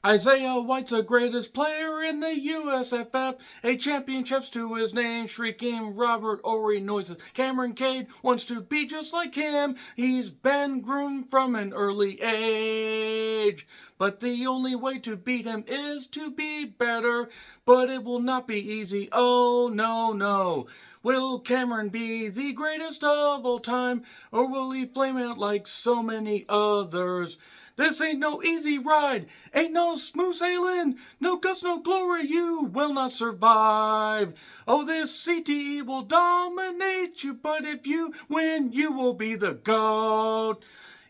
Isaiah White's the greatest player in the USFF. 8 championships to his name. Shrieking Robert Ory noises. Cameron Cade wants to be just like him. He's been groomed from an early age. But the only way to beat him is to be better. But it will not be easy. Oh, no, no. Will Cameron be the greatest of all time? Or will he flame out like so many others? This ain't no easy ride, ain't no smooth sailing, no guts, no glory, you will not survive. Oh, this CTE will dominate you, but if you win, you will be the GOAT.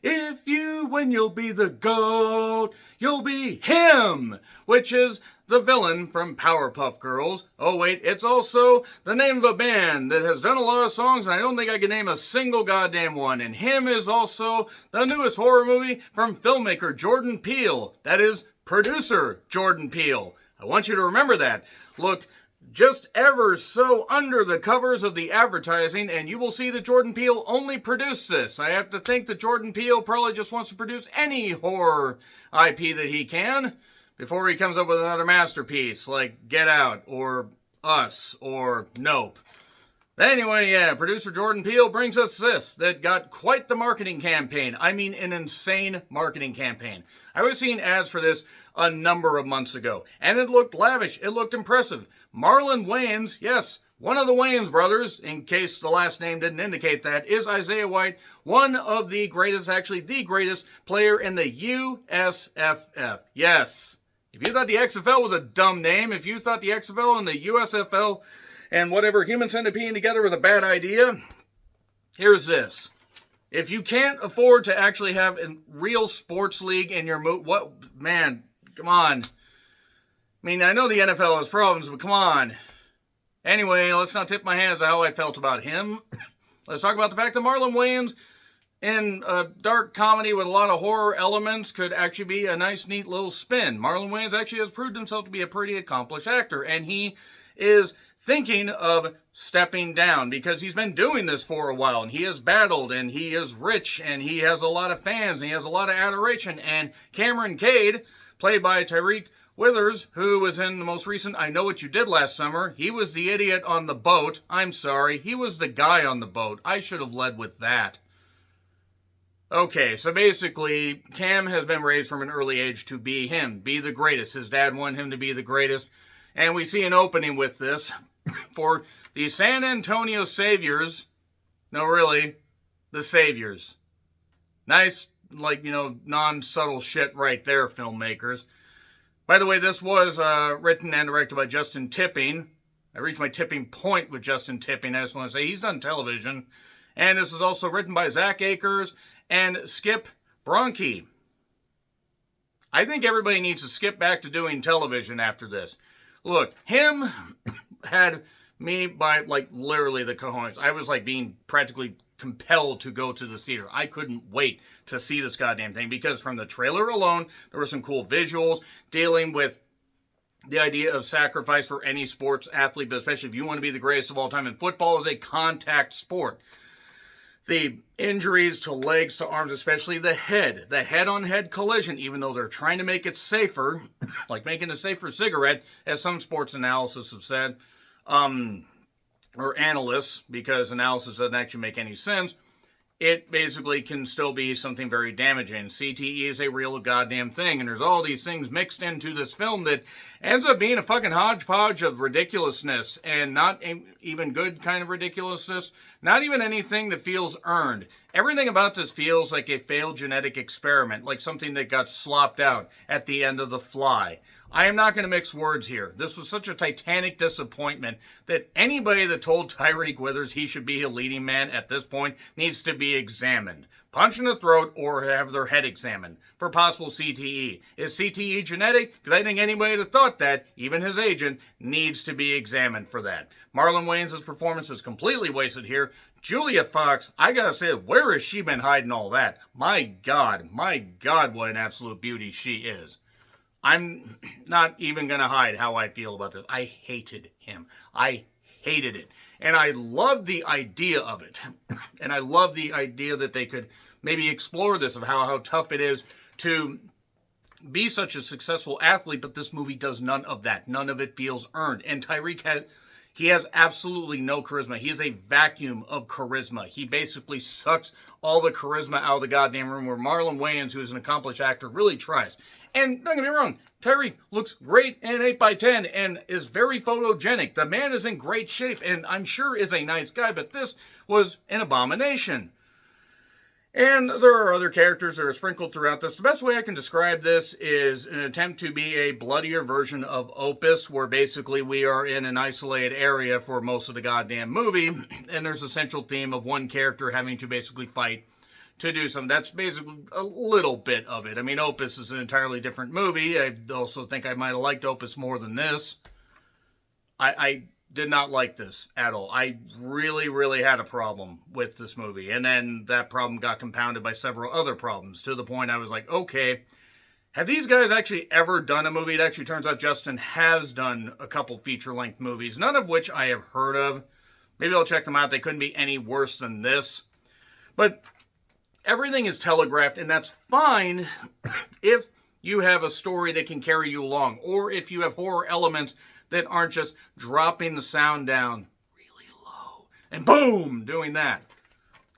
If you win, you'll be the GOAT. You'll be HiM, which is the villain from Powerpuff Girls. Oh wait, it's also the name of a band that has done a lot of songs, and I don't think I can name a single goddamn one. And HiM is also the newest horror movie from filmmaker Jordan Peele. That is, producer Jordan Peele. I want you to remember that. Look just ever so under the covers of the advertising, and you will see that Jordan Peele only produced this. I have to think that Jordan Peele probably just wants to produce any horror IP that he can before he comes up with another masterpiece like Get Out or Us or Nope. Anyway, yeah, producer Jordan Peele brings us this that got quite the marketing campaign. I mean, an insane marketing campaign. I was seeing ads for this a number of months ago, and it looked lavish. It looked impressive. Marlon Wayans, yes, one of the Wayans brothers, in case the last name didn't indicate that, is Isaiah White, one of the greatest, actually the greatest player in the USFF. Yes. If you thought the XFL was a dumb name, if you thought the XFL and the USFL and whatever Human Centipede together was a bad idea, here's this. If you can't afford to actually have a real sports league in your man, come on. I mean, I know the NFL has problems, but come on. Anyway, let's not tip my hands to how I felt about him. Let's talk about the fact that Marlon Wayans in a dark comedy with a lot of horror elements could actually be a nice, neat little spin. Marlon Wayans actually has proved himself to be a pretty accomplished actor, and he is thinking of stepping down because he's been doing this for a while, and he has battled, and he is rich, and he has a lot of fans, and he has a lot of adoration. And Cameron Cade, played by Tyreek Withers, who was in the most recent I Know What You Did Last Summer. He was the idiot on the boat. I'm sorry. He was the guy on the boat. I should have led with that. Okay, so basically, Cam has been raised from an early age to be him, be the greatest. His dad wanted him to be the greatest. And we see an opening with this for the San Antonio Saviors. No, really, the Saviors. Nice, non-subtle shit right there, filmmakers. By the way, this was written and directed by Justin Tipping. I reached my tipping point with Justin Tipping. I just want to say he's done television. And this is also written by Zach Akers and Skip Bronke. I think everybody needs to skip back to doing television after this. Look, HiM had me by, literally the cojones. I was, being practically compelled to go to the theater. I couldn't wait to see this goddamn thing because from the trailer alone, there were some cool visuals dealing with the idea of sacrifice for any sports athlete, but especially if you want to be the greatest of all time. And football is a contact sport. The injuries to legs, to arms, especially the head-on-head collision, even though they're trying to make it safer, like making a safer cigarette, as some sports analysts have said, or analysts, because analysis doesn't actually make any sense, it basically can still be something very damaging. CTE is a real goddamn thing, and there's all these things mixed into this film that ends up being a fucking hodgepodge of ridiculousness, and not even good kind of ridiculousness, not even anything that feels earned. Everything about this feels like a failed genetic experiment, like something that got slopped out at the end of The Fly. I am not going to mix words here. This was such a titanic disappointment that anybody that told Tyreek Withers he should be a leading man at this point needs to be examined. Punch in the throat or have their head examined for possible CTE. Is CTE genetic? Because I think anybody that thought that, even his agent, needs to be examined for that. Marlon Wayans' performance is completely wasted here. Julia Fox, I gotta say, where has she been hiding all that? My God, what an absolute beauty she is. I'm not even going to hide how I feel about this. I hated him. I hated it. And I love the idea of it. And I love the idea that they could maybe explore this, of how tough it is to be such a successful athlete, but this movie does none of that. None of it feels earned. And he has absolutely no charisma. He is a vacuum of charisma. He basically sucks all the charisma out of the goddamn room, where Marlon Wayans, who's an accomplished actor, really tries. And don't get me wrong, Tyreek looks great in 8x10 and is very photogenic. The man is in great shape and I'm sure is a nice guy, but this was an abomination. And there are other characters that are sprinkled throughout this. The best way I can describe this is an attempt to be a bloodier version of Opus, where basically we are in an isolated area for most of the goddamn movie, and there's a central theme of one character having to basically fight to do something. That's basically a little bit of it. I mean, Opus is an entirely different movie. I also think I might have liked Opus more than this. I did not like this at all. I really, really had a problem with this movie. And then that problem got compounded by several other problems, to the point I was like, okay, have these guys actually ever done a movie? It actually turns out Justin has done a couple feature-length movies, none of which I have heard of. Maybe I'll check them out. They couldn't be any worse than this. But everything is telegraphed, and that's fine if you have a story that can carry you along, or if you have horror elements that aren't just dropping the sound down really low and boom, doing that.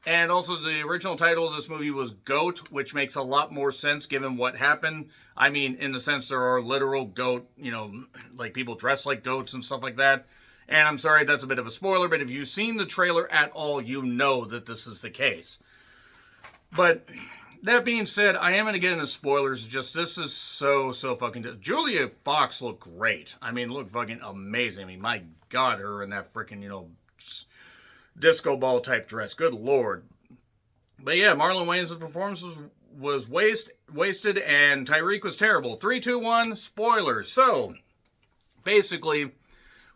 And also, the original title of this movie was Goat, which makes a lot more sense given what happened. I mean, in the sense there are literal goat, like people dress like goats and stuff like that. And I'm sorry, that's a bit of a spoiler, but if you've seen the trailer at all, you know that this is the case. But that being said, I am going to get into spoilers. Just, this is so fucking... Julia Fox looked great. I mean, looked fucking amazing. I mean, my God, her in that freaking, disco ball type dress. Good Lord. But yeah, Marlon Wayans' performance was wasted, and Tyreek was terrible. 3, 2, 1, spoilers. So, basically,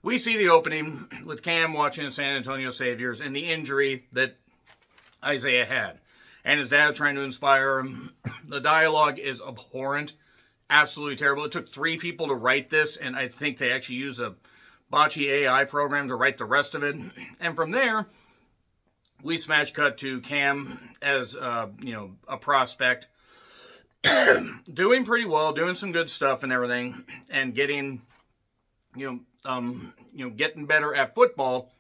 we see the opening with Cam watching the San Antonio Saviors and the injury that Isaiah had. And his dad trying to inspire him. The dialogue is abhorrent. Absolutely terrible. It took 3 people to write this, and I think they actually used a botchy AI program to write the rest of it. And from there, we smash cut to Cam as, a prospect. Doing pretty well, doing some good stuff and everything, and getting, getting better at football.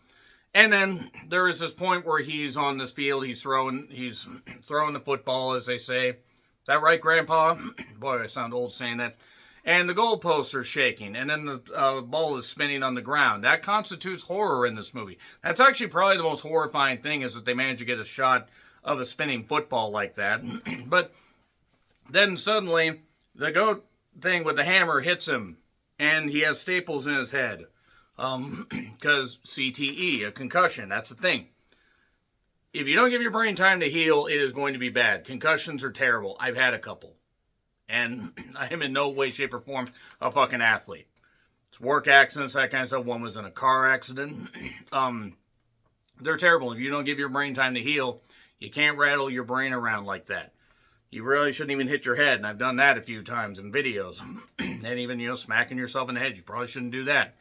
And then there is this point where he's on this field, he's throwing the football, as they say. Is that right, Grandpa? Boy, I sound old saying that. And the goalposts are shaking, and then the ball is spinning on the ground. That constitutes horror in this movie. That's actually probably the most horrifying thing, is that they managed to get a shot of a spinning football like that. But then suddenly, the goat thing with the hammer hits him, and he has staples in his head. Because CTE, a concussion, that's the thing. If you don't give your brain time to heal, it is going to be bad. Concussions are terrible. I've had a couple. And I am in no way, shape, or form a fucking athlete. It's work accidents, that kind of stuff. One was in a car accident. They're terrible. If you don't give your brain time to heal, you can't rattle your brain around like that. You really shouldn't even hit your head. And I've done that a few times in videos. And even, smacking yourself in the head. You probably shouldn't do that.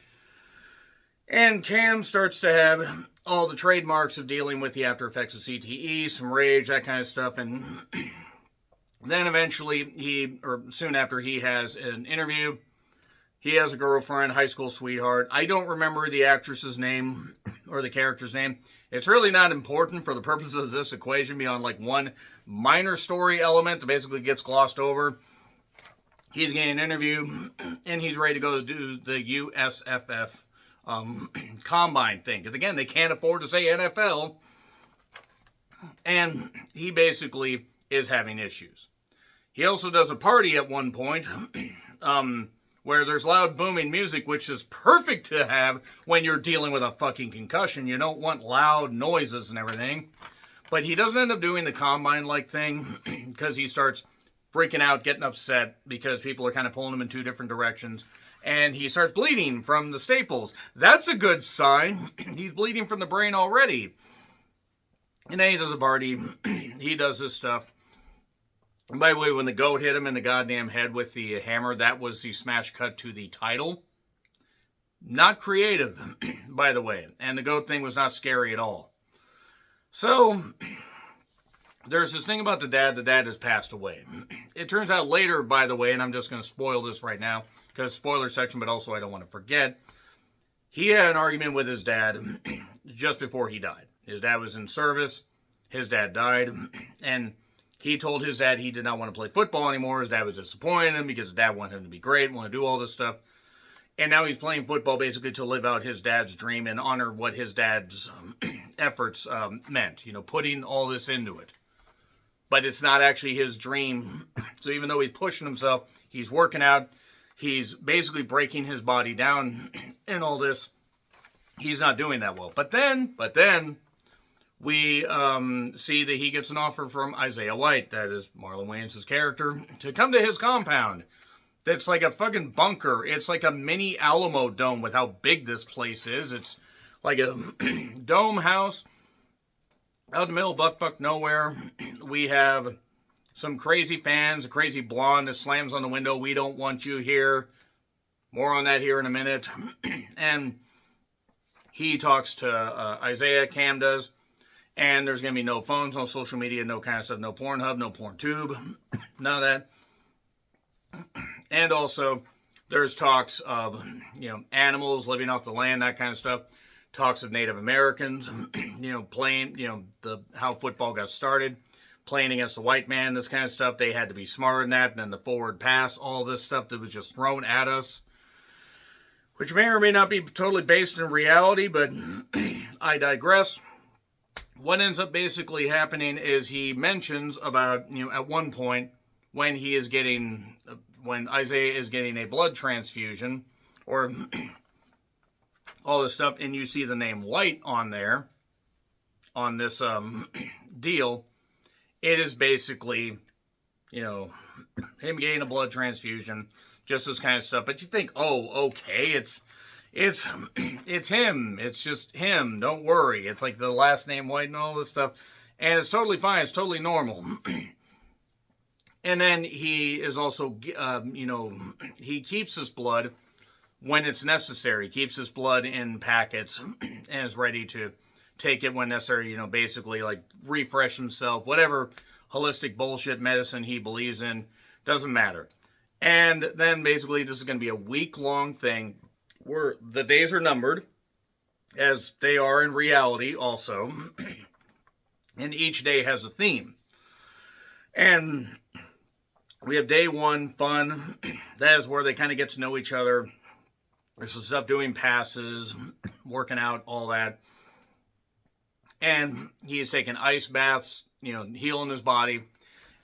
And Cam starts to have all the trademarks of dealing with the after effects of CTE, some rage, that kind of stuff. And then eventually, soon after, he has an interview. He has a girlfriend, high school sweetheart. I don't remember the actress's name or the character's name. It's really not important for the purposes of this equation beyond like one minor story element that basically gets glossed over. He's getting an interview, and he's ready to go to do the USFF combine thing, because again, they can't afford to say NFL, and he basically is having issues. He also does a party at one point where there's loud booming music, which is perfect to have when you're dealing with a fucking concussion. You don't want loud noises and everything. But he doesn't end up doing the combine-like thing because he starts freaking out, getting upset because people are kind of pulling him in 2 different directions. And he starts bleeding from the staples. That's a good sign. He's bleeding from the brain already. And then he does a party. He does this stuff. And by the way, when the goat hit him in the goddamn head with the hammer, that was the smash cut to the title. Not creative, by the way. And the goat thing was not scary at all. So, there's this thing about the dad has passed away. It turns out later, by the way, and I'm just going to spoil this right now, because spoiler section, but also I don't want to forget, he had an argument with his dad just before he died. His dad was in service, his dad died, and he told his dad he did not want to play football anymore. His dad was disappointed in him because his dad wanted him to be great, wanted to do all this stuff. And now he's playing football basically to live out his dad's dream and honor what his dad's efforts meant, putting all this into it. But it's not actually his dream. So even though he's pushing himself, he's working out, he's basically breaking his body down and all this, he's not doing that well. But then we see that he gets an offer from Isaiah White, that is Marlon Wayans' character, to come to his compound. That's like a fucking bunker. It's like a mini Alamo Dome with how big this place is. It's like a dome house out in the middle of buttfuck nowhere. We have some crazy fans, a crazy blonde that slams on the window, "We don't want you here." More on that here in a minute. And he talks to Isaiah, Cam does, and there's going to be no phones, no social media, no kind of stuff, no Pornhub, no PornTube, none of that. And also, there's talks of, animals living off the land, that kind of stuff. Talks of Native Americans, playing, how football got started, playing against the white man, this kind of stuff. They had to be smarter than that. And then the forward pass, all this stuff that was just thrown at us, which may or may not be totally based in reality, but I digress. What ends up basically happening is he mentions about, at one point when Isaiah is getting a blood transfusion, or all this stuff, and you see the name White on there, on this deal, it is basically, him getting a blood transfusion, just this kind of stuff. But you think, oh, okay, it's him. It's just him. Don't worry. It's like the last name White and all this stuff. And it's totally fine. It's totally normal. And then he is also, he keeps his blood when it's necessary. He keeps his blood in packets and is ready to take it when necessary, basically like refresh himself, whatever holistic bullshit medicine he believes in, doesn't matter. And then basically this is going to be a week-long thing where the days are numbered, as they are in reality also, and each day has a theme. And we have day one, fun. That is where they kind of get to know each other. There's some stuff doing passes, working out, all that. And he's taking ice baths, healing his body.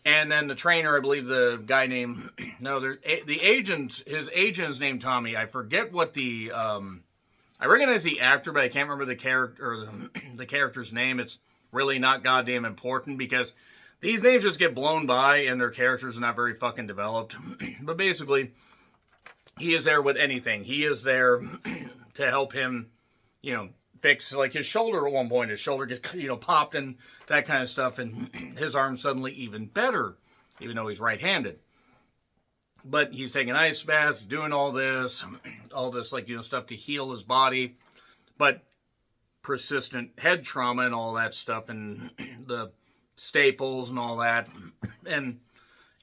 And then the trainer, I believe the guy named, the agent, his agent is named Tommy. I forget what I recognize the actor, but I can't remember the character, or the character's name. It's really not goddamn important because these names just get blown by and their characters are not very fucking developed. But basically, he is there with anything. He is there to help him, fix like his shoulder at one point. His shoulder gets, popped and that kind of stuff. And his arm's suddenly even better, even though he's right-handed. But he's taking ice baths, doing all this like, stuff to heal his body. But persistent head trauma and all that stuff and the staples and all that. And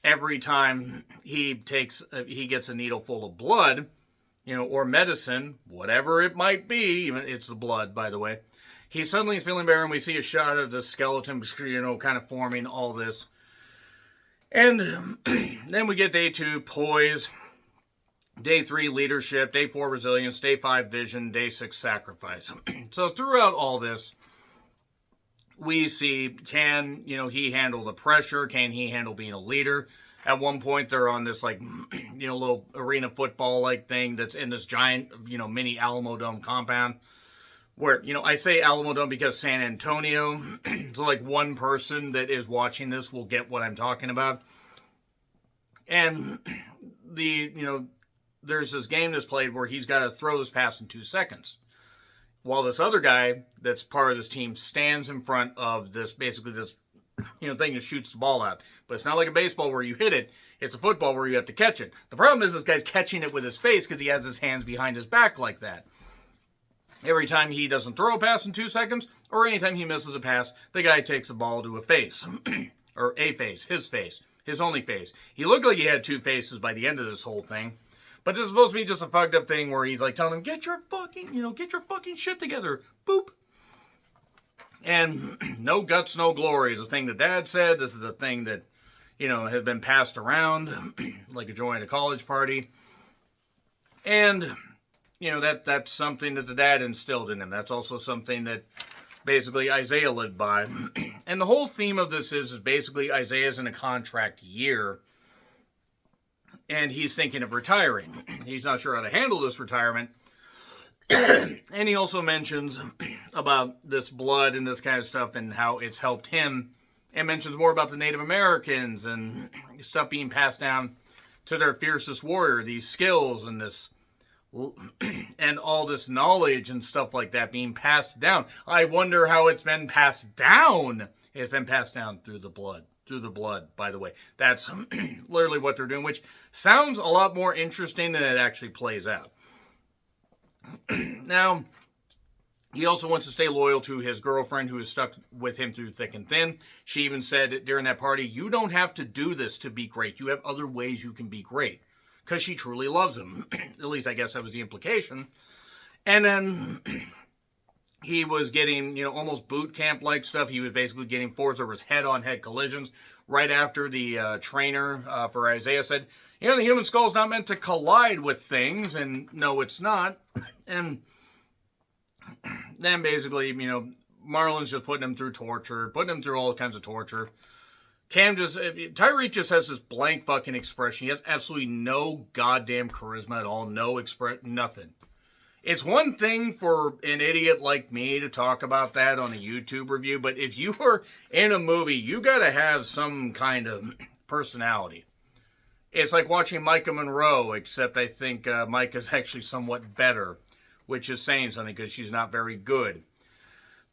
every time he gets a needle full of blood, or medicine, whatever it might be, it's the blood, by the way, he suddenly is feeling better, and we see a shot of the skeleton, kind of forming all this. And then we get day 2, poise, day 3, leadership, day 4, resilience, day 5, vision, day 6, sacrifice. So throughout all this, we see, can, he handle the pressure? Can he handle being a leader? At one point, they're on this, like, little arena football-like thing that's in this giant, mini Alamo Dome compound. Where, I say Alamo Dome because San Antonio, so, like, one person that is watching this will get what I'm talking about. And there's this game that's played where he's got to throw this pass in 2 seconds. While this other guy that's part of this team stands in front of this, basically this, thing that shoots the ball out. But it's not like a baseball where you hit it. It's a football where you have to catch it. The problem is this guy's catching it with his face because he has his hands behind his back like that. Every time he doesn't throw a pass in 2 seconds, or anytime he misses a pass, the guy takes the ball to a face. Or a face, his only face. He looked like he had 2 faces by the end of this whole thing. But this is supposed to be just a fucked up thing where he's like telling him, get your fucking shit together. Boop. And no guts, no glory is a thing that Dad said. This is a thing that, has been passed around like a joy at a college party. And, that's something that the dad instilled in him. That's also something that basically Isaiah lived by. And the whole theme of this is basically Isaiah's in a contract year. And he's thinking of retiring. He's not sure how to handle this retirement. And he also mentions about this blood and this kind of stuff and how it's helped him. And mentions more about the Native Americans and stuff being passed down to their fiercest warrior. These skills and this and all this knowledge and stuff like that being passed down. I wonder how it's been passed down. It's been passed down through the blood. Through the blood, by the way. That's literally what they're doing, which sounds a lot more interesting than it actually plays out. Now, he also wants to stay loyal to his girlfriend who is stuck with him through thick and thin. She even said during that party, you don't have to do this to be great. You have other ways you can be great. Because she truly loves him. At least I guess that was the implication. And then he was getting, almost boot camp-like stuff. He was basically getting forced over his head-on-head collisions right after the trainer for Isaiah said, the human skull's not meant to collide with things. And no, it's not. And then basically, Marlon's just putting him through torture, putting him through all kinds of torture. Tyreek just has this blank fucking expression. He has absolutely no goddamn charisma at all. Nothing. It's one thing for an idiot like me to talk about that on a YouTube review, but if you are in a movie, you gotta have some kind of personality. It's like watching Micah Monroe, except I think Micah's actually somewhat better, which is saying something because she's not very good.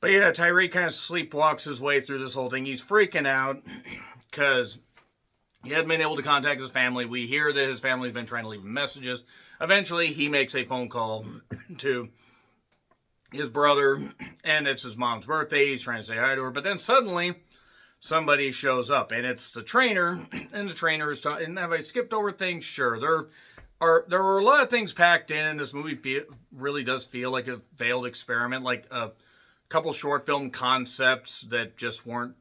But yeah, Tyreek kind of sleepwalks his way through this whole thing. He's freaking out because he hadn't been able to contact his family. We hear that his family's been trying to leave him messages. Eventually, he makes a phone call to his brother, and it's his mom's birthday. He's trying to say hi to her. But then suddenly, somebody shows up, and it's the trainer. And the trainer is talking. And have I skipped over things? Sure. There were a lot of things packed in, and this movie really does feel like a failed experiment, like a couple short film concepts that just weren't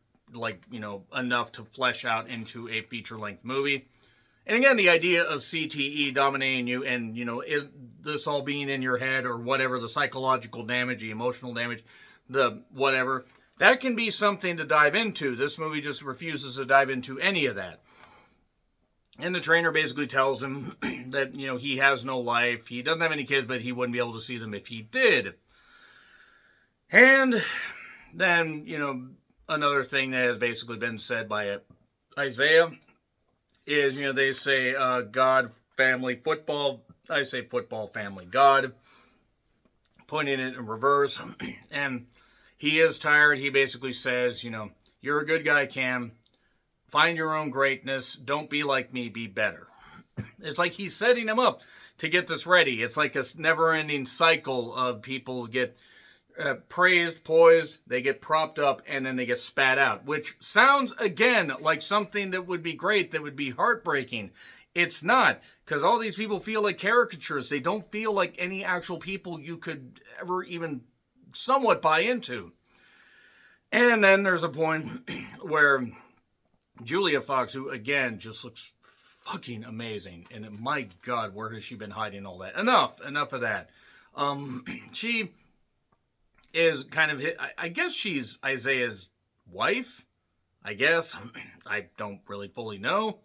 enough to flesh out into a feature-length movie. And again, the idea of CTE dominating you and, this all being in your head or whatever, the psychological damage, the emotional damage, the whatever, that can be something to dive into. This movie just refuses to dive into any of that. And the trainer basically tells him that, he has no life. He doesn't have any kids, but he wouldn't be able to see them if he did. And then, another thing that has basically been said by Isaiah is, they say God, family, football. I say football, family, God. Pointing it in reverse. And he is tired. He basically says, you're a good guy, Cam. Find your own greatness. Don't be like me. Be better. It's like he's setting him up to get this ready. It's like a never-ending cycle of people get praised, poised, they get propped up, and then they get spat out, which sounds, again, like something that would be great, that would be heartbreaking. It's not, because all these people feel like caricatures. They don't feel like any actual people you could ever even somewhat buy into. And then there's a point where Julia Fox, who, again, just looks fucking amazing, and my God, where has she been hiding all that? Enough of that. She is kind of, I guess she's Isaiah's wife, I guess. I don't really fully know.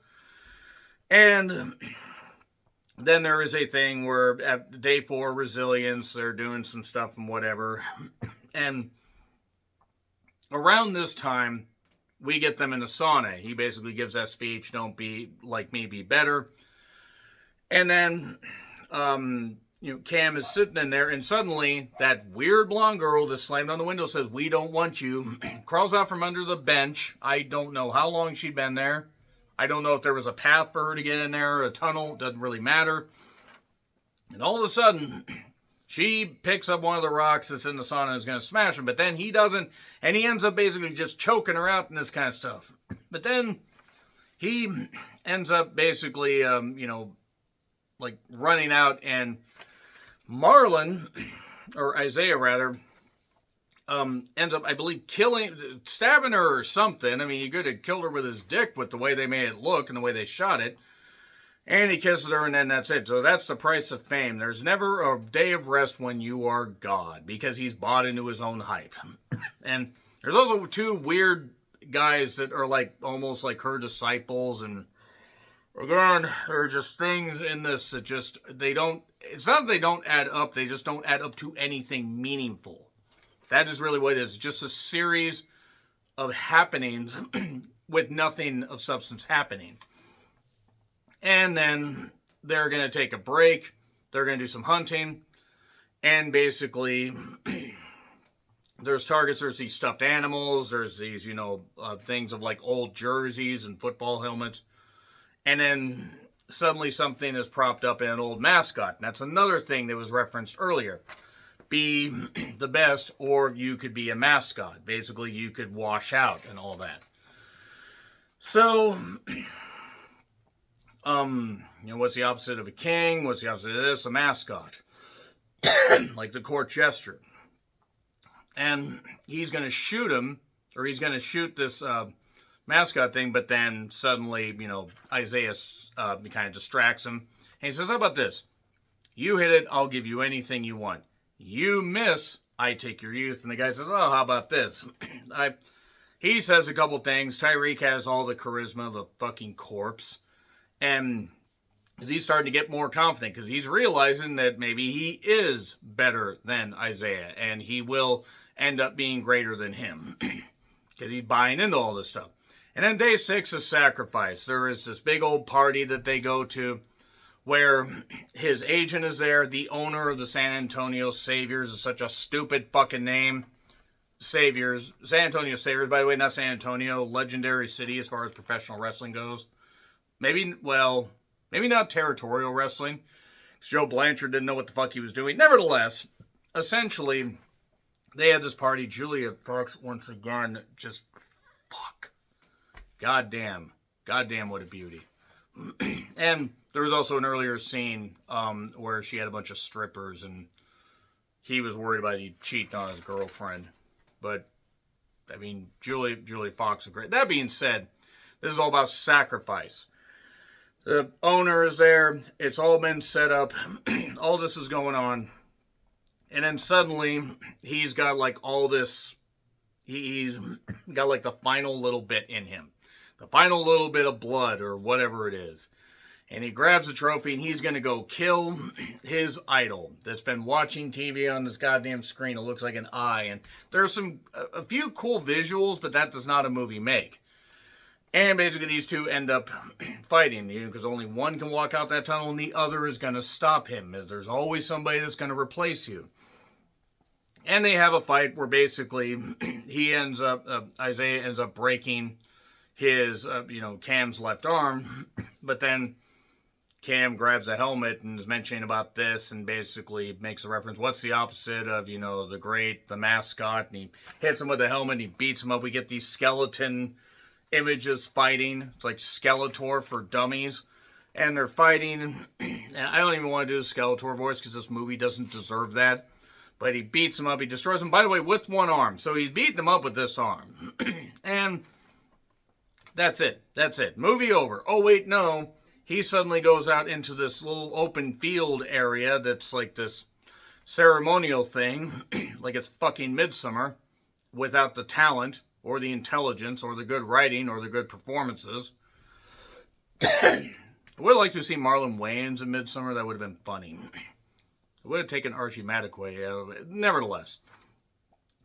And then there is a thing where at day 4, resilience, they're doing some stuff and whatever. And around this time, we get them in a sauna. He basically gives that speech, don't be like me, be better. And then, Cam is sitting in there, and suddenly that weird blonde girl that slammed on the window says, we don't want you, crawls out from under the bench. I don't know how long she'd been there. I don't know if there was a path for her to get in there, a tunnel, doesn't really matter. And all of a sudden, She picks up one of the rocks that's in the sauna and is going to smash him, but then he doesn't, and he ends up basically just choking her out and this kind of stuff. But then he ends up basically, like running out, and Marlon, or Isaiah rather, ends up, I believe, stabbing her or something. I mean, he could have killed her with his dick with the way they made it look and the way they shot it. And he kisses her, and then that's it. So that's the price of fame. There's never a day of rest when you are God, because he's bought into his own hype. And there's also two weird guys that are like almost like her disciples, and again, there are just things in this that just, it's not that they don't add up, they just don't add up to anything meaningful. That is really what it is. Just a series of happenings with nothing of substance happening. And then they're going to take a break. They're going to do some hunting. And basically, there's targets. There's these stuffed animals. There's these, things of like old jerseys and football helmets. And then suddenly something is propped up in an old mascot. And that's another thing that was referenced earlier. Be the best, or you could be a mascot. Basically, you could wash out and all that. So, what's the opposite of a king? What's the opposite of this? A mascot. Like the court jester. And he's going to shoot him, or he's going to shoot this mascot thing, but then suddenly, Isaiah kind of distracts him. And he says, how about this? You hit it, I'll give you anything you want. You miss, I take your youth. And the guy says, oh, how about this? He says a couple things. Tyreek has all the charisma of a fucking corpse. And he's starting to get more confident because he's realizing that maybe he is better than Isaiah. And he will end up being greater than him. Because he's buying into all this stuff. And then day 6 is sacrifice. There is this big old party that they go to, where his agent is there. The owner of the San Antonio Saviors is such a stupid fucking name. Saviors. San Antonio Saviors, by the way, not San Antonio. Legendary city as far as professional wrestling goes. Maybe not territorial wrestling. Joe Blanchard didn't know what the fuck he was doing. Nevertheless, essentially, they had this party. Julia Fox, once again, just fuck. Goddamn, what a beauty. And there was also an earlier scene where she had a bunch of strippers and he was worried about he cheating on his girlfriend. But, I mean, Julie Fox is great. That being said, this is all about sacrifice. The owner is there. It's all been set up. All this is going on. And then suddenly, he's got like all this. He's got like the final little bit in him. The final little bit of blood or whatever it is. And he grabs the trophy and he's going to go kill his idol that's been watching TV on this goddamn screen. It looks like an eye. And there's a few cool visuals, but that does not a movie make. And basically these two end up fighting, because only one can walk out that tunnel and the other is going to stop him. There's always somebody that's going to replace you. And they have a fight where basically Isaiah ends up breaking his, Cam's left arm. But then Cam grabs a helmet and is mentioning about this and basically makes a reference. What's the opposite of, the mascot? And he hits him with a helmet and he beats him up. We get these skeleton images fighting. It's like Skeletor for dummies. And they're fighting. And I don't even want to do the Skeletor voice because this movie doesn't deserve that. But he beats him up. He destroys him, by the way, with one arm. So he's beating him up with this arm. And that's it. Movie over. Oh, wait, no. He suddenly goes out into this little open field area that's like this ceremonial thing. Like it's fucking Midsummer. Without the talent, or the intelligence, or the good writing, or the good performances. I would like to see Marlon Wayans in Midsummer. That would have been funny. It would have taken Archie Madekwe out of it. Nevertheless,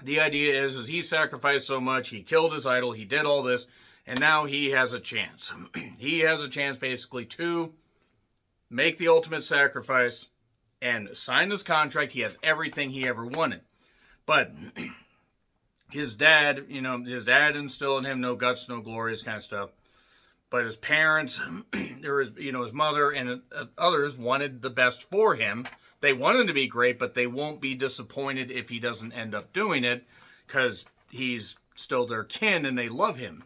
the idea is he sacrificed so much, he killed his idol, he did all this, and now he has a chance. He has a chance basically to make the ultimate sacrifice and sign this contract. He has everything he ever wanted. But his dad instilled in him no guts, no glory, this kind of stuff. but his parents, or his mother and others wanted the best for him. They want him to be great, but they won't be disappointed if he doesn't end up doing it, because he's still their kin and they love him.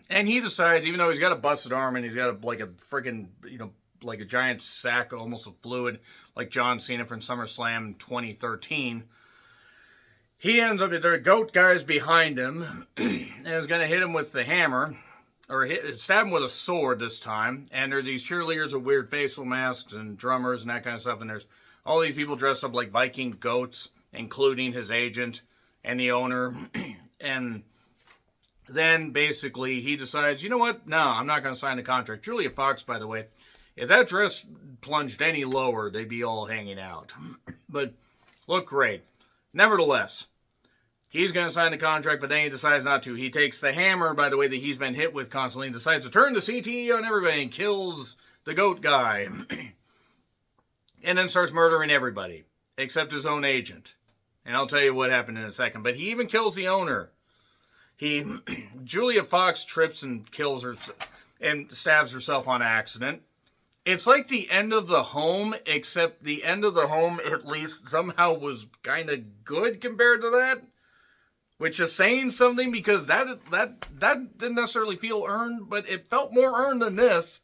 And he decides, even though he's got a busted arm and he's got like a giant sack almost of fluid, like John Cena from SummerSlam 2013, he ends up, the goat guy's behind him and is going to hit him with the hammer, or stab him with a sword this time. And there are these cheerleaders with weird facial masks and drummers and that kind of stuff. And there's all these people dressed up like Viking goats, including his agent and the owner. And then basically he decides, you know what? No, I'm not going to sign the contract. Julia Fox, by the way, if that dress plunged any lower, they'd be all hanging out. But look great. Nevertheless, he's going to sign the contract, but then he decides not to. He takes the hammer, by the way, that he's been hit with constantly, and decides to turn the CTE on everybody and kills the goat guy. And then starts murdering everybody, except his own agent. And I'll tell you what happened in a second. But he even kills the owner. Julia Fox trips and kills her and stabs herself on accident. It's like the end of the home, except the end of the home at least somehow was kind of good compared to that. Which is saying something, because that didn't necessarily feel earned, but it felt more earned than this.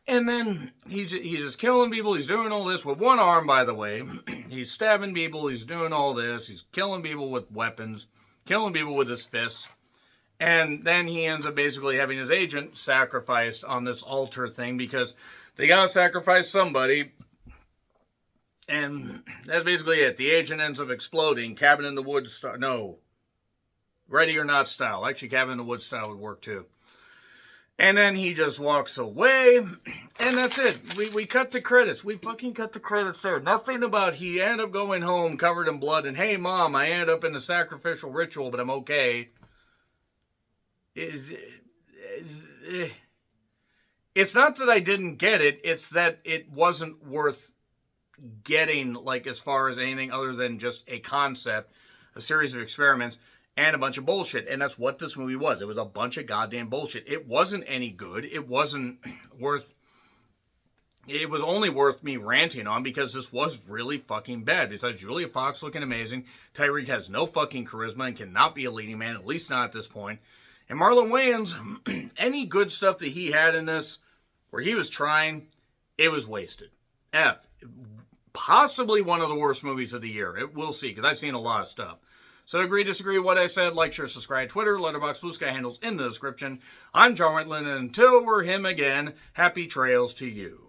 And then he's just killing people. He's doing all this with one arm, by the way. He's stabbing people. He's doing all this. He's killing people with weapons, killing people with his fists. And then he ends up basically having his agent sacrificed on this altar thing, because they gotta sacrifice somebody. And that's basically it. The agent ends up exploding. Cabin in the Woods style. No. Ready or Not style. Actually, Cabin in the Woods style would work too. And then he just walks away. And that's it. We cut the credits. We fucking cut the credits there. Nothing about he ended up going home covered in blood. And hey, Mom, I ended up in the sacrificial ritual, but I'm okay. It's not that I didn't get it. It's that it wasn't worth getting, like, as far as anything other than just a concept, a series of experiments, and a bunch of bullshit. And that's what this movie was. It was a bunch of goddamn bullshit. It wasn't any good. It wasn't worth... It was only worth me ranting on because this was really fucking bad. Besides Julia Fox looking amazing, Tyreek has no fucking charisma and cannot be a leading man, at least not at this point. And Marlon Wayans, any good stuff that he had in this, where he was trying, it was wasted. Possibly one of the worst movies of the year. We'll see, because I've seen a lot of stuff. So agree, disagree with what I said, like, share, subscribe, Twitter, Letterboxd, Blue Sky handles in the description. I'm John Whitland, and until we're him again, happy trails to you.